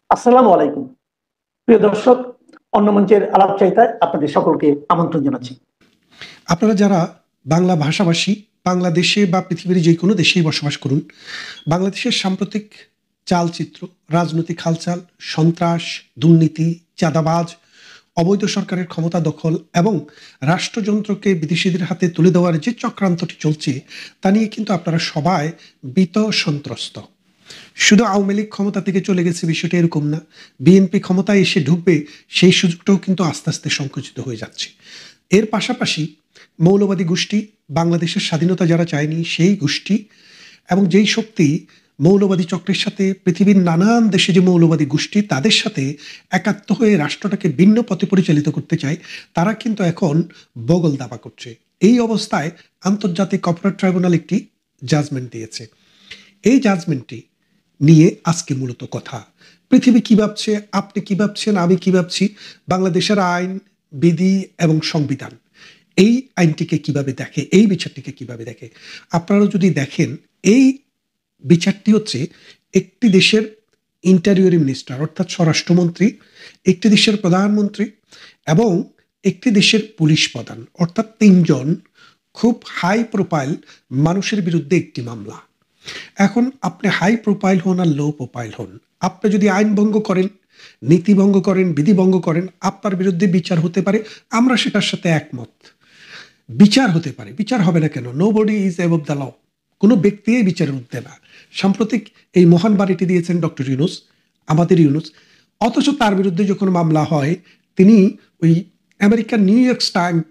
আসসালামু আলাইকুম। প্রিয় দর্শক, অন্য মঞ্চের আলাপচারিতায় আপনাদের সকলকে আমন্ত্রণ জানাচ্ছি। আপনারা যারা বাংলা ভাষাভাষী, বাংলাদেশে বা পৃথিবীর যে কোনো দেশেই বসবাস করুন, বাংলাদেশের সাম্প্রতিক চালচিত্র, রাজনৈতিক হালচাল, সন্ত্রাস, দুর্নীতি, চাঁদাবাজ, অবৈধ সরকারের ক্ষমতা দখল এবং রাষ্ট্রযন্ত্রকে বিদেশিদের হাতে তুলে দেওয়ার যে চক্রান্তটি চলছে তা নিয়ে কিন্তু আপনারা সবাই ভীত সন্ত্রস্ত। শুধু আওয়ামী লীগ ক্ষমতা থেকে চলে গেছে বিষয়টা এরকম না, বিএনপি ক্ষমতায় এসে ঢুকবে সেই সুযোগটাও কিন্তু আস্তে আস্তে সংকুচিত হয়ে যাচ্ছে। এর পাশাপাশি মৌলবাদী গোষ্ঠী, বাংলাদেশের স্বাধীনতা যারা চায়নি সেই গোষ্ঠী এবং যেই শক্তি মৌলবাদী চক্রের সাথে পৃথিবীর নানান দেশে যে মৌলবাদী গোষ্ঠী তাদের সাথে একাত্ম হয়ে রাষ্ট্রটাকে ভিন্ন পথে পরিচালিত করতে চায়, তারা কিন্তু এখন বগল দাবা করছে। এই অবস্থায় আন্তর্জাতিক অপরাধ ট্রাইব্যুনাল একটি জাজমেন্ট দিয়েছে। এই জাজমেন্টটি নিয়ে আজকে মূলত কথা। পৃথিবী কি ভাবছে, আপনি কি ভাবছেন, আমি কি ভাবছি, বাংলাদেশের আইন, বিধি এবং সংবিধান এই আইনটিকে কিভাবে দেখে, এই বিচারটিকে কিভাবে দেখে। আপনারা যদি দেখেন, এই বিচারটি হচ্ছে একটি দেশের ইন্টেরিয়র মিনিস্টার অর্থাৎ স্বরাষ্ট্রমন্ত্রী, একটি দেশের প্রধানমন্ত্রী এবং একটি দেশের পুলিশ প্রধান অর্থাৎ তিনজন খুব হাই প্রোফাইল মানুষের বিরুদ্ধে একটি মামলা। এখন আপনি হাই প্রোফাইল হন আর লো প্রোফাইল হন, আপনি যদি আইন ভঙ্গ করেন, নীতি ভঙ্গ করেন, বিধি ভঙ্গ করেন, আপনার বিরুদ্ধে বিচার হতে পারে। আমরা সেটার সাথে একমত, বিচার হতে পারে। বিচার হবে না কেন? Nobody is above the law. কোনো ব্যক্তি এই বিচারের ঊর্ধ্বে না। সাম্প্রতিক এই মহান বাড়িটি দিয়েছেন ডক্টর ইউনূস, আমাদের ইউনূস। অথচ তার বিরুদ্ধে যখন মামলা হয়, তিনি ওই আমেরিকার নিউ ইয়র্ক টাইমস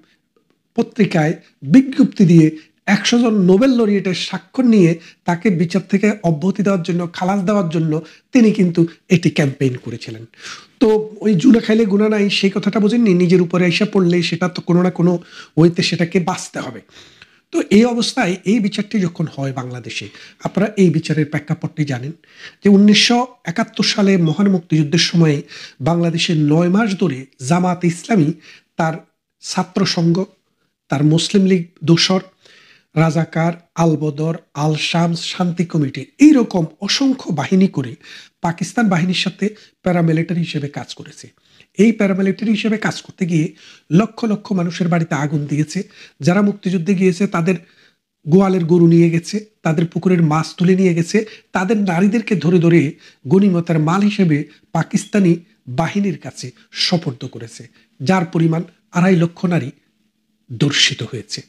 পত্রিকায় বিজ্ঞপ্তি দিয়ে 100 জন নোবেল লরিয়েটের স্বাক্ষর নিয়ে তাকে বিচার থেকে অব্যাহতি দেওয়ার জন্য, খালাস দেওয়ার জন্য তিনি কিন্তু এটি ক্যাম্পেইন করেছিলেন। তো ওই জুনা খাইলে গুণা নাই, সেই কথাটা বোঝেননি? নিজের উপরে এসে পড়লে সেটা তো কোনো না কোনো ওইতে সেটাকে বাঁচতে হবে। তো এই অবস্থায় এই বিচারটি যখন হয় বাংলাদেশে, আপনারা এই বিচারের প্রেক্ষাপটটি জানেন যে 1971 সালে মহান মুক্তিযুদ্ধের সময়ে বাংলাদেশে 9 মাস ধরে জামাত ইসলামী তার ছাত্র সংঘ, তার মুসলিম লীগ দোসর, রাজাকার, আল বদর, আল শামস, শান্তি কমিটি এইরকম অসংখ্য বাহিনী করে পাকিস্তান বাহিনীর সাথে প্যারামিলিটারি হিসেবে কাজ করেছে। এই প্যারামিলিটারি হিসেবে কাজ করতে গিয়ে লক্ষ লক্ষ মানুষের বাড়িতে আগুন দিয়েছে। যারা মুক্তিযুদ্ধে গিয়েছে তাদের গোয়ালের গরু নিয়ে গেছে, তাদের পুকুরের মাছ তুলে নিয়ে গেছে, তাদের নারীদেরকে ধরে ধরে গনিমতের মাল হিসেবে পাকিস্তানি বাহিনীর কাছে সোপর্দ করেছে, যার পরিমাণ 2.5 লক্ষ নারী ধর্ষিত হয়েছে।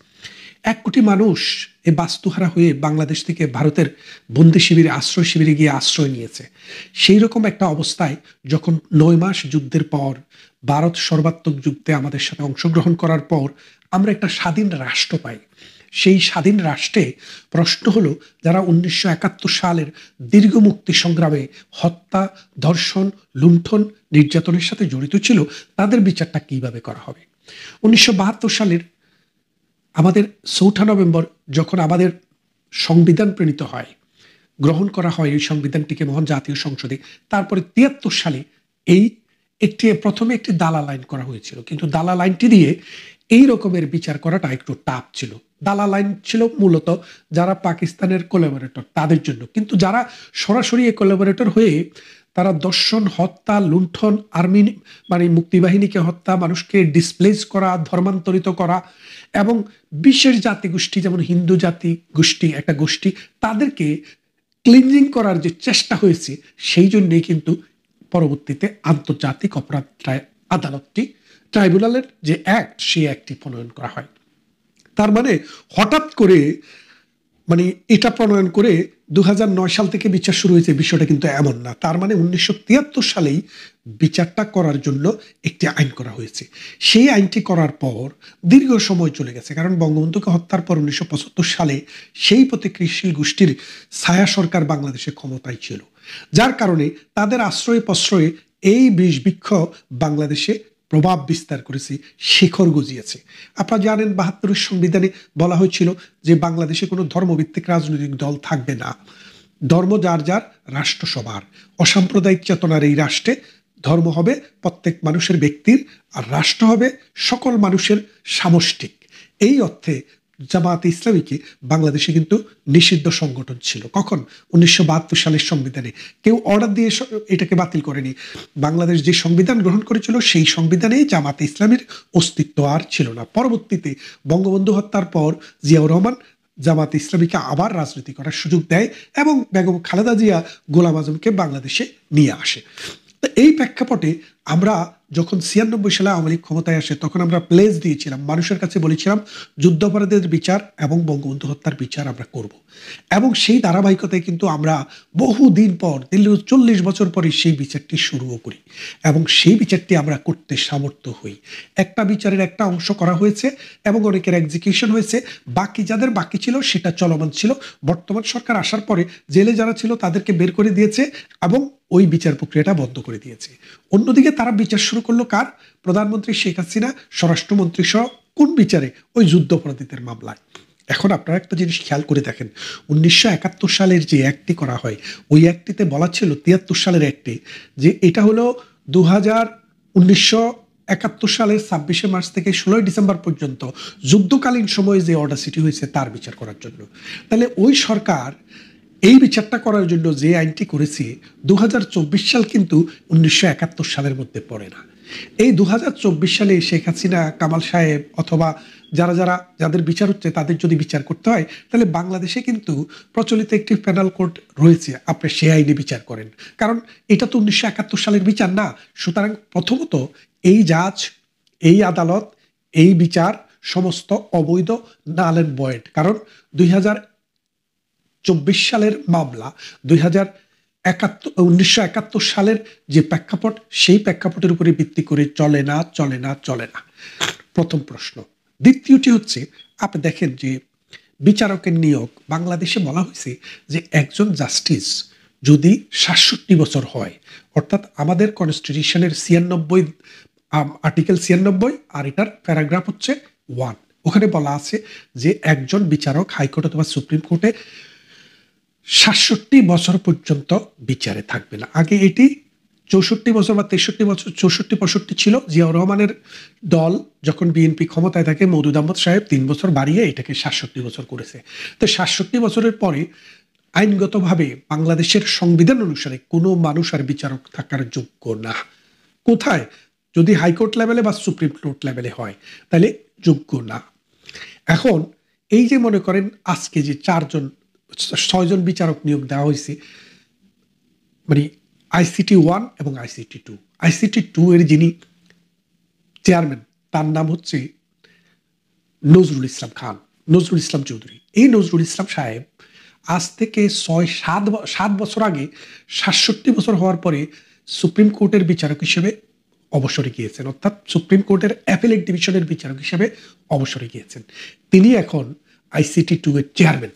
1 কোটি মানুষ এই বাস্তুহারা হয়ে বাংলাদেশ থেকে ভারতের বন্দি শিবিরে, আশ্রয় শিবিরে গিয়ে আশ্রয় নিয়েছে। সেই রকম একটা অবস্থায় যখন 9 মাস যুদ্ধের পর ভারত সর্বাত্মক যুদ্ধে আমাদের সাথে অংশগ্রহণ করার পর আমরা একটা স্বাধীন রাষ্ট্র পাই। সেই স্বাধীন রাষ্ট্রে প্রশ্ন হলো, যারা 1971 সালের দীর্ঘ মুক্তি সংগ্রামে হত্যা, ধর্ষণ, লুণ্ঠন, নির্যাতনের সাথে জড়িত ছিল, তাদের বিচারটা কিভাবে করা হবে? 1972 সালের আমাদের 4 নভেম্বর যখন আমাদের সংবিধান প্রণীত হয়, গ্রহণ করা হয় এই সংবিধানটিকে মহান জাতীয় সংসদে, তারপরে 73 সালে এই প্রথমে একটি দালাল আইন করা হয়েছিল, কিন্তু দালাল আইনটি দিয়ে এই রকমের বিচার করাটা একটু টাফ ছিল। দালাল আইন ছিল মূলত যারা পাকিস্তানের কোলাবোরেটর তাদের জন্য, কিন্তু যারা সরাসরি কোলাবোরেটর হয়ে তারা দর্শন, হত্যা, লুণ্ঠন, আর্মি মানে মুক্তিবাহিনীকে হত্যা, মানুষকে ডিসপ্লেস করা, ধর্মান্তরিত করা এবং বিশেষ জাতিগোষ্ঠী যেমন হিন্দু জাতি গোষ্ঠী একটা গোষ্ঠী, তাদেরকে ক্লিনজিং করার যে চেষ্টা হয়েছে, সেই জন্যই কিন্তু পরবর্তীতে আন্তর্জাতিক অপরাধ আদালতটি ট্রাইব্যুনালের যে অ্যাক্ট, সেই অ্যাক্টটি প্রণয়ন করা হয়। তার মানে হঠাৎ করে এটা প্রণয়ন করে 2009 সাল থেকে বিচার শুরু হয়েছে, বিষয়টা কিন্তু এমন না। তার মানে 1973 সালেই বিচারটা করার জন্য একটি আইন করা হয়েছে। সেই আইনটি করার পর দীর্ঘ সময় চলে গেছে, কারণ বঙ্গবন্ধুকে হত্যার পর 1975 সালে সেই প্রতিক্রিয়াশীল গোষ্ঠীর ছায়া সরকার বাংলাদেশে ক্ষমতায় ছিল, যার কারণে তাদের আশ্রয়ে প্রশ্রয়ে এই বিষবৃক্ষ বাংলাদেশে প্রভাব বিস্তার করেছে, শিখর গজিয়েছে। আপনারা জানেন 72 সংবিধানে বলা হয়েছিল যে বাংলাদেশে কোনো ধর্মভিত্তিক রাজনৈতিক দল থাকবে না, ধর্ম যার যার, রাষ্ট্র সবার। অসাম্প্রদায়িক চেতনার এই রাষ্ট্রে ধর্ম হবে প্রত্যেক মানুষের ব্যক্তির, আর রাষ্ট্র হবে সকল মানুষের সামষ্টিক। এই অর্থে জামায়াতে ইসলামীকে বাংলাদেশে কিন্তু নিষিদ্ধ সংগঠন ছিল। কখন? 1972 সালের সংবিধানে। কেউ অর্ডার দিয়ে এটাকে বাতিল করেনি। বাংলাদেশ যে সংবিধান গ্রহণ করেছিল সেই সংবিধানে জামায়াতে ইসলামীর অস্তিত্ব আর ছিল না। পরবর্তীতে বঙ্গবন্ধু হত্যার পর জিয়াউর রহমান জামায়াতে ইসলামীকে আবার রাজনীতি করার সুযোগ দেয় এবং বেগম খালেদা জিয়া গোলাম আজমকে বাংলাদেশে নিয়ে আসে। তো এই প্রেক্ষাপটে আমরা যখন 96 সালে আওয়ামী লীগ ক্ষমতায় আসে তখন আমরা প্লেজ দিয়েছিলাম, মানুষের কাছে বলেছিলাম যুদ্ধাপরাধীদের বিচার এবং বঙ্গবন্ধু হত্যার বিচার আমরা করব। এবং সেই ধারাবাহিকতায় কিন্তু আমরা বহুদিন পর, দিল্লি 40 বছর পরে সেই বিচারটি শুরুও করি এবং সেই বিচারটি আমরা করতে সামর্থ্য হই। একটা বিচারের একটা অংশ করা হয়েছে এবং অনেকের এক্সিকিউশন হয়েছে, বাকি যাদের বাকি ছিল সেটা চলমান ছিল। বর্তমান সরকার আসার পরে জেলে যারা ছিল তাদেরকে বের করে দিয়েছে এবং ওই বিচার প্রক্রিয়াটা বন্ধ করে দিয়েছে। অন্যদিকে তারা বিচার শুরু করলো কার? প্রধানমন্ত্রী শেখ হাসিনা, স্বরাষ্ট্রমন্ত্রী সহ। কোন বিচারে? ওই যুদ্ধাপরাধীদের মামলায়। এখন আপনারা একটা জিনিস খেয়াল করে দেখেন, 1971 সালের যে অ্যাক্টটি করা হয় ওই অ্যাক্টটিতে বলা ছিল, 73 সালের অ্যাক্টে, যে এটা হলো 1971 সালের 26শে মার্চ থেকে 16ই ডিসেম্বর পর্যন্ত যুদ্ধকালীন সময়ে যে অডাসিটি হয়েছে তার বিচার করার জন্য। তাহলে ওই সরকার এই বিচারটা করার জন্য যে আইনটি করেছে 2024 সাল কিন্তু 1971 সালের মধ্যে পড়ে না। এই 2024 সালে শেখ হাসিনা, কামাল সাহেব অথবা যাদের বিচার হচ্ছে তাদের যদি বিচার করতে হয় তাহলে বাংলাদেশে কিন্তু প্রচলিত একটি পেনাল কোড রয়েছে, আপনি সে আইনে বিচার করেন, কারণ এটা তো 1971 সালের বিচার না। সুতরাং প্রথমত এই জাজ, এই আদালত, এই বিচার সমস্ত অবৈধ, নাল এন্ড ভয়েড। কারণ 2024 সালের মামলা 1971 সালের যে প্রেক্ষাপট সেই প্রেক্ষাপটের উপরে ভিত্তি করে চলে না। প্রথম প্রশ্ন। দ্বিতীয়টি হচ্ছে, আপনি দেখেন যে বিচারকের নিয়োগ বাংলাদেশে বলা হয়েছে যে একজন জাস্টিস যদি 67 বছর হয়, অর্থাৎ আমাদের কনস্টিটিউশনের 96 আর্টিকেল 96 আর এটার প্যারাগ্রাফ হচ্ছে 1, ওখানে বলা আছে যে একজন বিচারক হাইকোর্ট অথবা সুপ্রিম কোর্টে 67 বছর পর্যন্ত বিচারে থাকবে না। আগে এটি 64 বছর বা 63 বছর, 64-65 ছিল। জিয়াউর রহমানের দল যখন বিএনপি ক্ষমতায় থাকে, মওদুদ আহমদ সাহেব 3 বছর বাড়িয়ে এটাকে 67 বছর করেছে। তো 67 বছরের পরে আইনগতভাবে বাংলাদেশের সংবিধান অনুসারে কোনো মানুষ আর বিচারক থাকার যোগ্য না। কোথায়? যদি হাইকোর্ট লেভেলে বা সুপ্রিম কোর্ট লেভেলে হয় তাহলে যোগ্য না। এখন এই যে মনে করেন আজকে যে 6জন বিচারক নিয়োগ দেওয়া হয়েছে, মানে ICT 1 এবং ICT 2। ICT 2 এর যিনি চেয়ারম্যান তার নাম হচ্ছে নজরুল ইসলাম চৌধুরী। এই নজরুল ইসলাম সাহেব আজ থেকে 6-7 বছর আগে 67 বছর হওয়ার পরে সুপ্রিম কোর্টের বিচারক হিসেবে অবসরে গিয়েছেন, অর্থাৎ সুপ্রিম কোর্টের অ্যাপিলেট ডিভিশনের বিচারক হিসেবে অবসরে গিয়েছেন। তিনি এখন ICT 2 এর চেয়ারম্যান।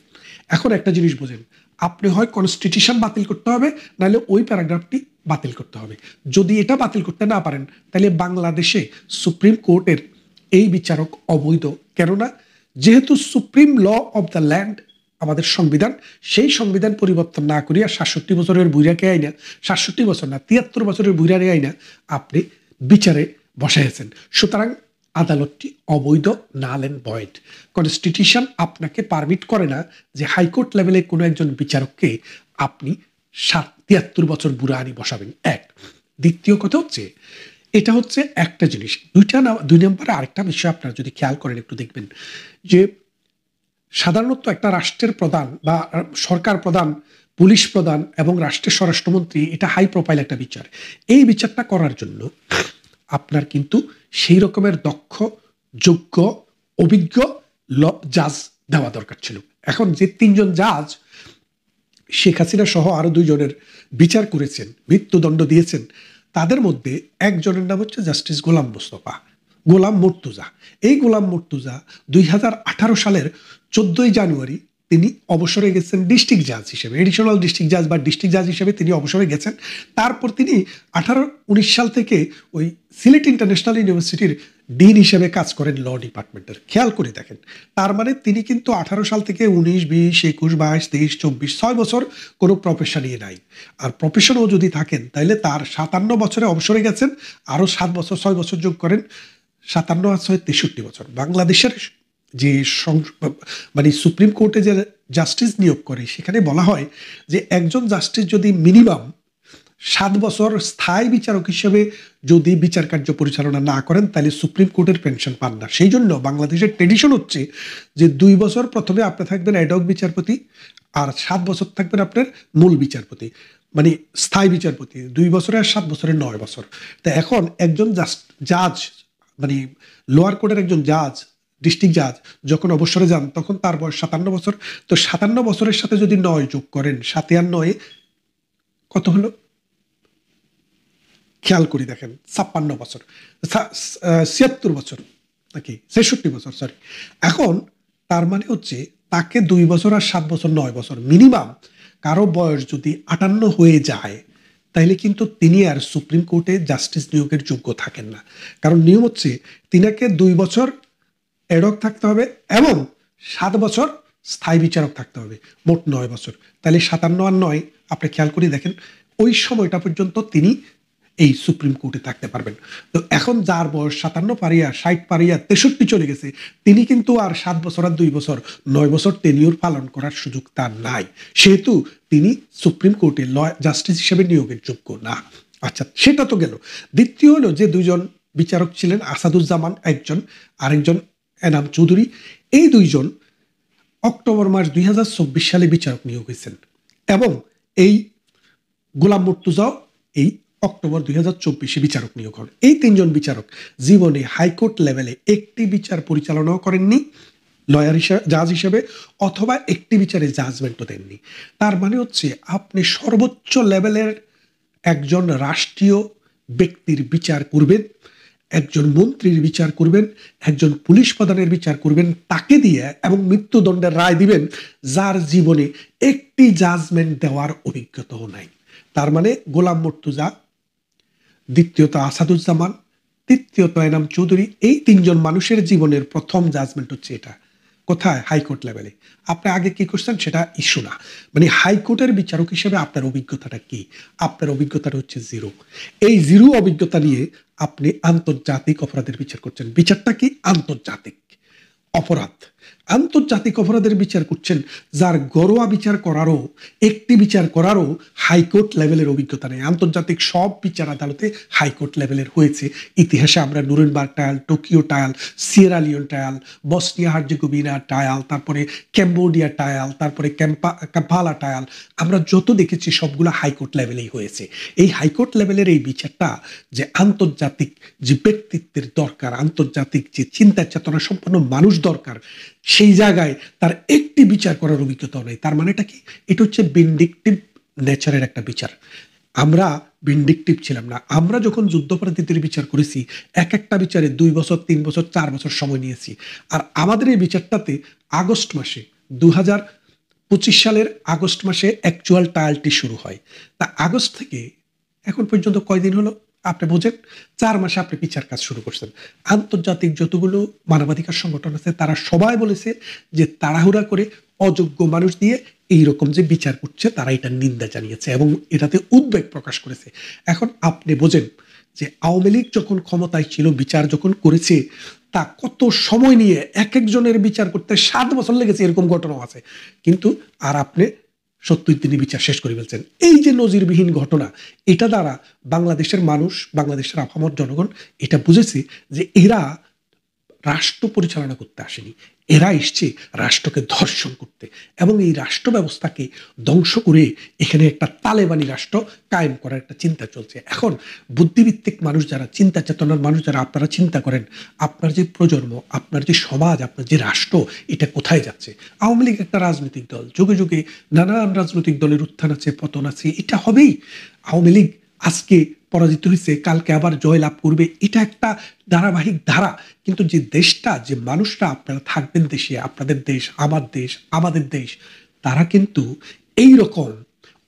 এখন একটা জিনিস বোঝেন, আপনি হয় কনস্টিটিউশন বাতিল করতে হবে, নাহলে ওই প্যারাগ্রাফটি বাতিল করতে হবে। যদি এটা বাতিল করতে না পারেন তাহলে বাংলাদেশে সুপ্রিম কোর্টের এই বিচারক অবৈধ। কেননা যেহেতু supreme law of the land আমাদের সংবিধান, সেই সংবিধান পরিবর্তন না করিয়া 67 বছরের বুইরাকে আইনা, 67 বছর না 73 বছরের বুইরারে আইনা আপনি বিচারে বসাইছেন। সুতরাং আদালতটি অবৈধ, নাল এন্ড ভয়েড। কনস্টিটিউশন আপনাকে পারমিট করে না যে হাইকোর্ট লেভেলে কোনো একজন বিচারককে আপনি 73 বছর বুড়া আনি বসাবেন। এক। দ্বিতীয় কথা হচ্ছে, এটা হচ্ছে একটা জিনিস। দুই নম্বরে আরেকটা বিষয় আপনারা যদি খেয়াল করেন, একটু দেখবেন যে সাধারণত একটা রাষ্ট্রের প্রধান বা সরকার প্রধান, পুলিশ প্রধান এবং রাষ্ট্রের স্বরাষ্ট্রমন্ত্রী, এটা হাই প্রোফাইল একটা বিচার। এই বিচারটা করার জন্য আপনার কিন্তু সেই রকমের দক্ষ, যোগ্য, অভিজ্ঞ জাজ দেওয়া দরকার ছিল। এখন যে 3জন জাজ শেখ হাসিনা সহ আরো 2 জনের বিচার করেছেন, মৃত্যুদণ্ড দিয়েছেন, তাদের মধ্যে একজনের নাম হচ্ছে জাস্টিস গোলাম মুর্তুজা। এই গোলাম মুর্তুজা 2018 সালের 14ই জানুয়ারি তিনি অবসরে গেছেন ডিস্ট্রিক্ট জাজ হিসেবে, এডিশনাল ডিস্ট্রিক্ট জাজ বা ডিস্ট্রিক্ট জাজ হিসেবে তিনি অবসরে গেছেন। তারপর তিনি 18-19 সাল থেকে ওই সিলেট ইন্টারন্যাশনাল ইউনিভার্সিটির ডিন হিসেবে কাজ করেন ল ডিপার্টমেন্টের। খেয়াল করে দেখেন, তার মানে তিনি কিন্তু 18 সাল থেকে 19, 20, 21, 22, 23, 24, 6 বছর কোনো প্রফেশনই নাই। আর প্রফেশনও যদি থাকেন তাহলে তার 57 বছরে অবসরে গেছেন, আরও 7 বছর 6 বছর যোগ করেন, 57 আর 6 63 বছর। বাংলাদেশের যে মানে সুপ্রিম কোর্টে যে জাস্টিস নিয়োগ করে সেখানে বলা হয় যে একজন জাস্টিস যদি মিনিমাম 7 বছর স্থায়ী বিচারক হিসেবে যদি বিচার কার্য পরিচালনা না করেন তাহলে সুপ্রিম কোর্টের পেনশন পান না। সেই জন্য বাংলাদেশের ট্রেডিশন হচ্ছে যে 2 বছর প্রথমে আপনি থাকবেন অ্যাডহক বিচারপতি, আর 7 বছর থাকবেন আপনার মূল বিচারপতি, মানে স্থায়ী বিচারপতি। 2 বছরে আর 7 বছরে 9 বছর। তো এখন একজন জাজ মানে লোয়ার কোর্টের একজন জাজ, ডিস্ট্রিক্ট জাজ যখন অবসরে যান তখন তার বয়স 57 বছর। তো 57 বছরের সাথে যদি 9 যোগ করেন, 7 আর 9 কত হলো খেয়াল করে দেখেন, 56 বছর, 76 বছর নাকি 63 বছর, সরি। এখন তার মানে হচ্ছে তাকে 2 বছর আর 7 বছর 9 বছর মিনিমাম কারো বয়স যদি 58 হয়ে যায় তাইলে কিন্তু তিনি আর সুপ্রিম কোর্টে জাস্টিস নিয়োগের যোগ্য থাকেন না। কারণ নিয়ম হচ্ছে তিনাকে 2 বছর অ্যাডহক থাকতে হবে এবং 7 বছর স্থায়ী বিচারক থাকতে হবে, মোট 9 বছর। তাহলে 57 আর 9 আপনি খেয়াল করে দেখেন, ওই সময়টা পর্যন্ত তিনি এই সুপ্রিম কোর্টে থাকতে পারবেন। তো এখন যার বয়স 57 পারিয়া 60 পারিয়া 63 চলে গেছে, তিনি কিন্তু আর 7 বছর আর 2 বছর 9 বছর টেনিউর পালন করার সুযোগ তার নাই, সেহেতু তিনি সুপ্রিম কোর্টে জাস্টিস হিসেবে নিয়োগের যোগ্য না। আচ্ছা, সেটা তো গেল। দ্বিতীয় হলো যে দুইজন বিচারক ছিলেন, আসাদুজ্জামান একজন, আরেকজন এনাম চৌধুরী। এই দুইজন অক্টোবর মাস 2024 সালে বিচারক নিয়োগ হয়েছেন এবং এই গোলাম মুর্তুজাও এই অক্টোবর 2024 বিচারক নিয়োগ হন। এই 3 জন বিচারক জীবনে হাইকোর্ট লেভেলে একটি বিচার পরিচালনাও করেননি লয়ার হিসেবে, জাজ হিসেবে, অথবা একটি বিচারে জাজমেন্টও দেননি। তার মানে হচ্ছে আপনি সর্বোচ্চ লেভেলের একজন রাষ্ট্রীয় ব্যক্তির বিচার করবেন, একজন মন্ত্রীর বিচার করবেন, একজন পুলিশ প্রধানের বিচার করবেন, তাকে দিয়ে এবং মৃত্যুদণ্ডের রায় দিবেন যার জীবনে একটি জাজমেন্ট দেওয়ার অভিজ্ঞতাও নাই। তার মানে গোলাম মুর্তুজা, দ্বিতীয়ত আসাদুজ্জামান, তৃতীয়ত এনাম চৌধুরী, এই 3 জন মানুষের জীবনের প্রথম জাজমেন্ট হচ্ছে এটা। কোথায়? হাইকোর্ট লেভেলে। আপনি আগে কি করছেন সেটা ইস্যু না, মানে হাইকোর্টের বিচারক হিসেবে আপনার অভিজ্ঞতাটা কি? আপনার অভিজ্ঞতাটা হচ্ছে জিরো। এই জিরো অভিজ্ঞতা নিয়ে আপনি আন্তর্জাতিক অপরাধের বিচার করছেন। বিচারটা কি? আন্তর্জাতিক অপরাধ। আন্তর্জাতিক অপরাধের বিচার করছেন যার ঘরোয়া বিচার করারও, একটি বিচার করারও হাইকোর্ট লেভেলের অভিজ্ঞতা নেই। আন্তর্জাতিক সব বিচার আদালতে হাইকোর্ট লেভেলের হয়েছে। ইতিহাসে আমরা Nuremberg trial, Tokyo trial, Sierra Leone trial, Bosnia Herzegovina trial, তারপরে ক্যাম্বোডিয়া ট্রায়াল, তারপরে কাম্পালা ট্রায়াল, আমরা যত দেখেছি সবগুলো হাইকোর্ট লেভেলেই হয়েছে। এই হাইকোর্ট লেভেলের এই বিচারটা যে আন্তর্জাতিক যে ব্যক্তিত্বের দরকার, আন্তর্জাতিক যে চিন্তা চেতনা সম্পন্ন মানুষ দরকার, সেই জায়গায় তার একটি বিচার করার অভিজ্ঞতাও নেই। তার মানেটা কি? এটা হচ্ছে ভিন্ডিকটিভ নেচারের একটা বিচার। আমরা ভিন্ডিকটিভ ছিলাম না। আমরা যখন যুদ্ধাপরাধীদের বিচার করেছি এক একটা বিচারে 2 বছর 3 বছর 4 বছর সময় নিয়েছি। আর আমাদের এই বিচারটাতে আগস্ট মাসে 2025 সালের আগস্ট মাসে অ্যাকচুয়াল ট্রায়ালটি শুরু হয়। তা আগস্ট থেকে এখন পর্যন্ত কয়দিন হলো আপনি বোঝেন? 4 মাসে আপনি বিচার কাজ শুরু করছেন। আন্তর্জাতিক যতগুলো মানবাধিকার সংগঠন আছে তারা সবাই বলেছে যে তাড়াহুড়া করে অযোগ্য মানুষ দিয়ে এইরকম যে বিচার করছে তারা এটা নিন্দা জানিয়েছে এবং এটাতে উদ্বেগ প্রকাশ করেছে। এখন আপনি বোঝেন যে আওয়ামী লীগ যখন ক্ষমতায় ছিল, বিচার যখন করেছে, তা কত সময় নিয়ে এক একজনের বিচার করতে 7 বছর লেগেছে, এরকম ঘটনাও আছে। কিন্তু আর আপনি 70 দিনে বিচার শেষ করে ফেলছেন। এই যে নজিরবিহীন ঘটনা, এটা দ্বারা বাংলাদেশের মানুষ, বাংলাদেশের আপামর জনগণ এটা বুঝেছে যে এরা রাষ্ট্র পরিচালনা করতে আসেনি, এরা এসছে রাষ্ট্রকে ধর্ষণ করতে এবং এই রাষ্ট্র ব্যবস্থাকে ধ্বংস করে এখানে একটা তালেবানি রাষ্ট্র কায়েম করার একটা চিন্তা চলছে। এখন বুদ্ধিভিত্তিক মানুষ যারা, চিন্তা চেতনার মানুষ যারা, আপনারা চিন্তা করেন আপনার যে প্রজন্ম, আপনার যে সমাজ, আপনার যে রাষ্ট্র, এটা কোথায় যাচ্ছে? আওয়ামী লীগ একটা রাজনৈতিক দল, যুগে যুগে নানান রাজনৈতিক দলের উত্থান আছে, পতন আছে, এটা হবেই। আওয়ামী লীগ আজকে পরাজিত হয়েছে, কালকে আবার জয় লাভ করবে, এটা একটা ধারাবাহিক ধারা। কিন্তু যে দেশটা, যে মানুষরা আপনারা থাকবেন দেশে, আপনাদের দেশ, আমার দেশ, আমাদের দেশ, তারা কিন্তু এই রকম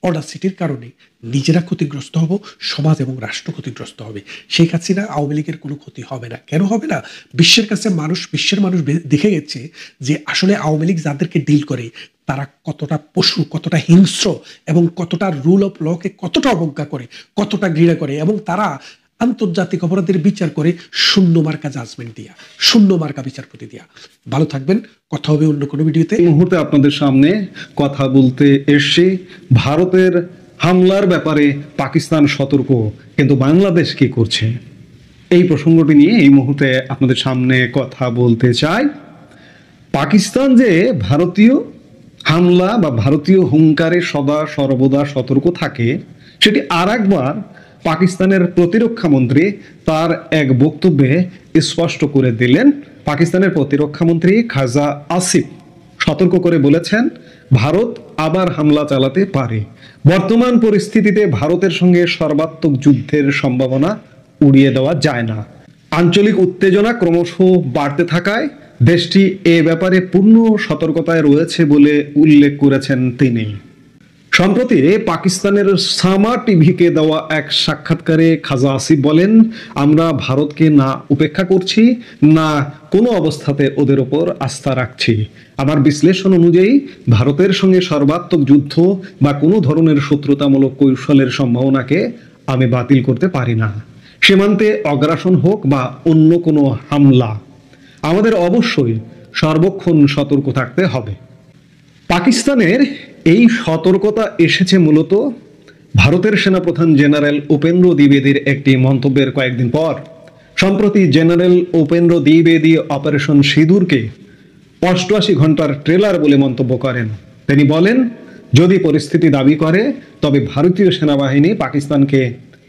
অডাসিটির কারণে নিজেরা ক্ষতিগ্রস্ত হব, সমাজ এবং রাষ্ট্র ক্ষতিগ্রস্ত হবে। শেখ হাসিনা, আওয়ামী লীগের কোনো ক্ষতি হবে না। কেন হবে না? বিশ্বের কাছে মানুষ, বিশ্বের মানুষ দেখে গেছে যে আসলে আওয়ামী লীগ যাদেরকে ডিল করে তারা কতটা পশু, কতটা হিংস্র এবং কতটা রুল অফ লকে কতটা অবজ্ঞা করে, কতটা ঘৃণা করে, এবং তারা আন্তর্জাতিক অপরাধের বিচার করে শূন্য মার্কা জাজমেন্ট দিয়া, শূন্য মার্কা বিচারপতি দিয়া। ভালো থাকবেন, কথা হবে অন্য কোনো ভিডিওতে। এই মুহূর্তে আপনাদের সামনে কথা বলতে এসে ভারতের হামলার ব্যাপারে পাকিস্তান সতর্ক, কিন্তু বাংলাদেশ কি করছে এই প্রসঙ্গটি নিয়ে এই মুহূর্তে আপনাদের সামনে কথা বলতে চাই। পাকিস্তান যে ভারতীয় হামলা বা ভারতীয় হুঙ্কারে সদা সর্বদা সতর্ক থাকে, সেটি আর একবার পাকিস্তানের প্রতিরক্ষা মন্ত্রী তার এক বক্তব্যে স্পষ্ট করে দিলেন। পাকিস্তানের প্রতিরক্ষা মন্ত্রী খাজা আসিফ সতর্ক করে বলেছেন, ভারত আবার হামলা চালাতে পারে। বর্তমান পরিস্থিতিতে ভারতের সঙ্গে সর্বাত্মক যুদ্ধের সম্ভাবনা উড়িয়ে দেওয়া যায় না। আঞ্চলিক উত্তেজনা ক্রমশ বাড়তে থাকায় দেশটি এ ব্যাপারে পূর্ণ সতর্কতায় রয়েছে বলে উল্লেখ করেছেন তিনি। সম্প্রতি পাকিস্তানের সামা টিভিকে দেওয়া এক সাক্ষাৎকারে খাজা আসিফ বলেন, আমরা ভারতকে না উপেক্ষা করছি, না কোনো অবস্থাতে ওদের ওপর আস্থা রাখছি। আমার বিশ্লেষণ অনুযায়ী ভারতের সঙ্গে সর্বাত্মক যুদ্ধ বা কোনো ধরনের শত্রুতামূলক কৌশলের সম্ভাবনাকে আমি বাতিল করতে পারি না। সীমান্তে অগ্রাসন হোক বা অন্য কোনো হামলা, আমাদের অবশ্যই সর্বক্ষণ সতর্ক থাকতে হবে। পাকিস্তানের এই সতর্কতা এসেছে মূলত ভারতের সেনাপ্রধান জেনারেল উপেন্দ্র দ্বিবেদীর একটি মন্তব্যের কয়েকদিন পর। সম্প্রতি জেনারেল উপেন্দ্র দ্বিবেদী অপারেশন সিঁদুরকে 88 ঘন্টার ট্রেলার বলে মন্তব্য করেন। তিনি বলেন, যদি পরিস্থিতি দাবি করে তবে ভারতীয় সেনাবাহিনী পাকিস্তানকে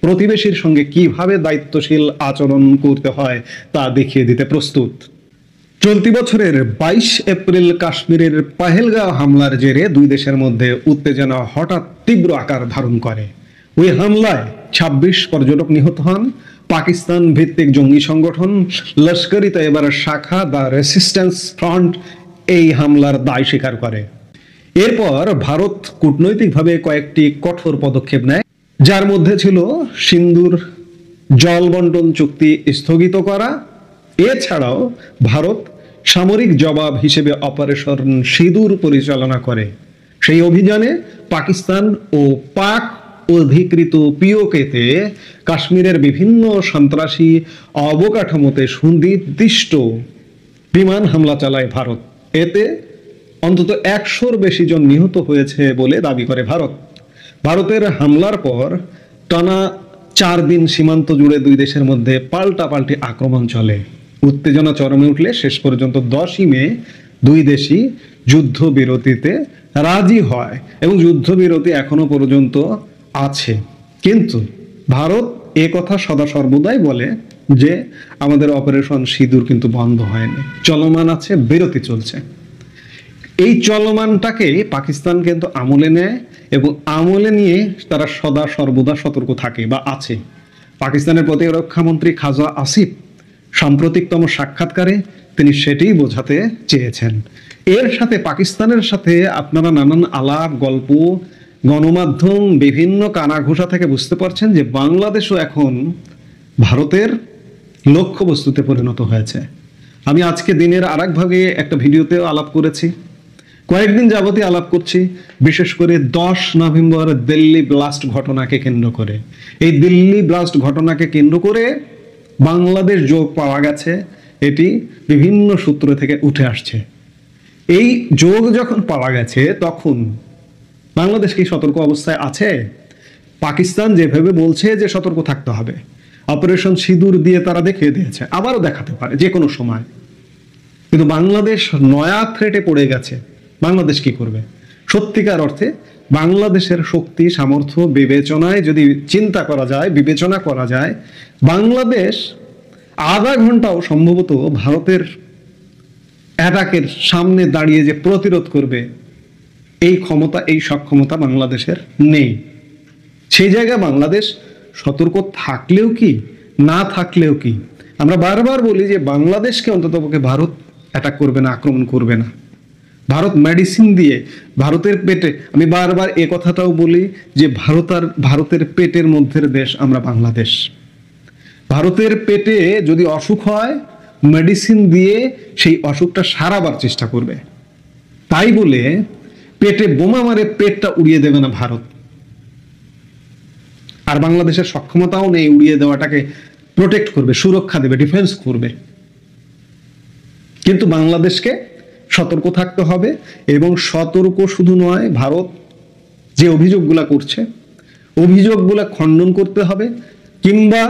প্রতিবেশীর সঙ্গে কিভাবে দায়িত্বশীল আচরণ করতে হয় তা দেখিয়ে দিতে প্রস্তুত। চলতি বছরের 22 এপ্রিল কাশ্মীরের পাহেলগাঁও হামলার জেরে দুই দেশের মধ্যে উত্তেজনা হঠাৎ তীব্র আকার ধারণ করে। ওই হামলায় 26 পর্যটক নিহত হন। পাকিস্তান ভিত্তিক জঙ্গি সংগঠন লস্কর-ই তৈয়বার শাখা দ্য রেসিস্ট্যান্স ফ্রন্ট এই হামলার দায় স্বীকার করে। এরপর ভারত কূটনৈতিকভাবে কয়েকটি কঠোর পদক্ষেপ নেয়, যার মধ্যে ছিল সিন্দুর জল বন্টন চুক্তি স্থগিত করা। এছাড়াও ভারত সামরিক জবাব হিসেবে অপারেশন সিঁদুর পরিচালনা করে। সেই অভিযানে পাকিস্তান ও পাক অধিকৃত পিওকেতে কাশ্মীরের বিভিন্ন সন্ত্রাসী অবকাঠামোতে সুনির্দিষ্ট বিমান হামলা চালায় ভারত। এতে অন্তত 100-র বেশি জন নিহত হয়েছে বলে দাবি করে ভারত। ভারতের হামলার পর টানা 4 দিন সীমান্ত জুড়ে দুই দেশের মধ্যে পাল্টাপাল্টি আক্রমণ চলে। উত্তেজনা চরমে উঠলে শেষ পর্যন্ত 10ই মে দুই দেশই যুদ্ধবিরতিতে রাজি হয় এবং যুদ্ধবিরতি এখনো পর্যন্ত আছে। কিন্তু ভারত এ কথা সদা সর্বদাই বলে যে আমাদের অপারেশন সিঁদুর কিন্তু বন্ধ হয়নি, চলমান আছে, বিরতি চলছে। এই চলমানটাকে পাকিস্তান কিন্তু আমলে নেয় এবং আমলে নিয়ে তারা সদা সর্বদা সতর্ক থাকে বা আছে। পাকিস্তানের প্রতিরক্ষা মন্ত্রী খাজা আসিফ সাম্প্রতিকতম সাক্ষাৎকারে তিনি সেটাই বোঝাতে চেয়েছেন। এর সাথে পাকিস্তানের সাথে আপনারা নানান আলাপ গল্প গণমাধ্যম বিভিন্ন কানাঘুষা থেকে বুঝতে পারছেন যে বাংলাদেশও এখন ভারতের লক্ষ্যবস্তুতে পরিণত হয়েছে। আমি আজকে দিনের আরেক ভাগে একটা ভিডিওতেও আলাপ করেছি, কয়েকদিন যাবতীয় আলাপ করছি, বিশেষ করে 10 নভেম্বর দিল্লি ব্লাস্ট ঘটনাকে কেন্দ্র করে। এই দিল্লি ব্লাস্ট ঘটনাকে কেন্দ্র করে বাংলাদেশ যোগ পাওয়া গেছে, এটি বিভিন্ন সূত্র থেকে উঠে আসছে। এই যোগ যখন পাওয়া গেছে তখন বাংলাদেশ কি সতর্ক অবস্থায় আছে? পাকিস্তান যেভাবে বলছে যে সতর্ক থাকতে হবে, অপারেশন সিঁদুর দিয়ে তারা দেখিয়ে দিয়েছে, আবারও দেখাতে পারে যে কোনো সময়। কিন্তু বাংলাদেশ নয়া থ্রেটে পড়ে গেছে। বাংলাদেশ কি করবে? সত্যিকার অর্থে বাংলাদেশের শক্তি সামর্থ্য বিবেচনায় যদি চিন্তা করা যায়, বিবেচনা করা যায়, বাংলাদেশ আধা ঘন্টাও সম্ভবত ভারতের অ্যাটাকের সামনে দাঁড়িয়ে যে প্রতিরোধ করবে এই ক্ষমতা, এই সক্ষমতা বাংলাদেশের নেই। সেই জায়গায় বাংলাদেশ সতর্ক থাকলেও কি, না থাকলেও কি? আমরা বারবার বলি যে বাংলাদেশকে অন্ততপক্ষে ভারত অ্যাটাক করবে না, আক্রমণ করবে না। ভারত মেডিসিন দিয়ে ভারতের পেটে, আমি বারবার এ কথাটাও বলি যে ভারতের পেটের মধ্যের দেশ আমরা বাংলাদেশ। ভারতের পেটে যদি অসুখ হয়, মেডিসিন দিয়ে সেই অসুখটা সারাবার চেষ্টা করবে। তাই বলে পেটে বোমা মারে পেটটা উড়িয়ে দেবে না ভারত। আর বাংলাদেশের সক্ষমতাও নেই উড়িয়ে দেওয়াটাকে প্রোটেক্ট করবে, সুরক্ষা দেবে, ডিফেন্স করবে। কিন্তু বাংলাদেশকে সতর্ক থাকতে হবে, এবং সতর্ক শুধু নয়, ভারত যে অভিযোগগুলা করছে অভিযোগগুলা খণ্ডন করতে হবে, কিংবা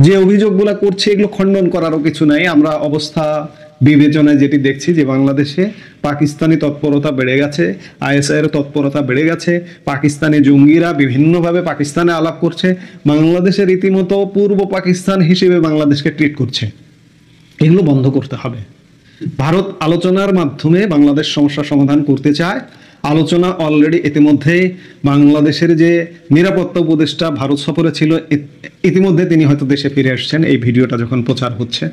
যে অভিযোগগুলা করছে এগুলো খণ্ডন করারও কিছু নাই। আমরা অবস্থা বিবেচনায় যেটি দেখছি যে বাংলাদেশে পাকিস্তানি তৎপরতা বেড়ে গেছে, আইএসআই এর তৎপরতা বেড়ে গেছে, পাকিস্তানি জঙ্গিরা বিভিন্নভাবে পাকিস্তানে আলাপ করছে, বাংলাদেশের রীতিমতো পূর্ব পাকিস্তান হিসেবে বাংলাদেশকে ট্রিট করছে। এগুলো বন্ধ করতে হবে। ভারত আলোচনার মাধ্যমে বাংলাদেশ সমস্যার সমাধান করতে চায়। আলোচনা অলরেডি ইতিমধ্যে বাংলাদেশের যে নিরাপত্তা উপদেষ্টা ভারত সফরে ছিল, ইতিমধ্যে তিনি হয়তো দেশে ফিরে আসছেন এই ভিডিওটা যখন প্রচার হচ্ছে।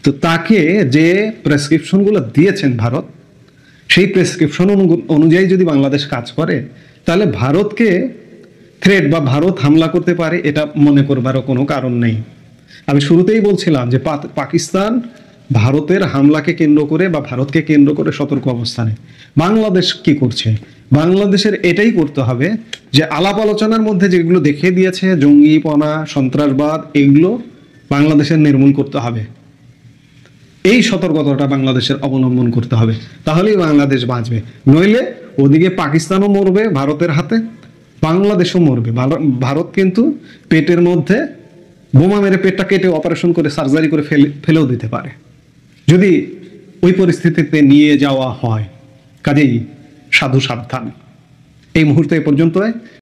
তো তাকে যে প্রেসক্রিপশনগুলো দিয়েছেন ভারত, সেই প্রেসক্রিপশন অনুযায়ী যদি বাংলাদেশ কাজ করে, তাহলে ভারতকে থ্রেট বা ভারত হামলা করতে পারে এটা মনে করবারও কোনো কারণ নেই। আমি শুরুতেই বলছিলাম যে পাকিস্তান ভারতের হামলাকে কেন্দ্র করে বা ভারতকে কেন্দ্র করে সতর্ক অবস্থানে। বাংলাদেশ কি করছে? বাংলাদেশের এটাই করতে হবে যে আলাপ আলোচনার মধ্যে যেগুলো দেখিয়ে দিয়েছে জঙ্গিপনা, সন্ত্রাসবাদ, এগুলো বাংলাদেশের নির্মূল করতে হবে। এই সতর্কতাটা বাংলাদেশের অবলম্বন করতে হবে, তাহলেই বাংলাদেশ বাঁচবে। নইলে ওদিকে পাকিস্তানও মরবে ভারতের হাতে, বাংলাদেশও মরবে। ভারত কিন্তু পেটের মধ্যে বোমা মেরে পেটটা কেটে অপারেশন করে সার্জারি করে ফেলেও দিতে পারে যদি ওই পরিস্থিতিতে নিয়ে যাওয়া হয়। কাজেই সাধু সাবধান। এই মুহূর্তে এ পর্যন্ত।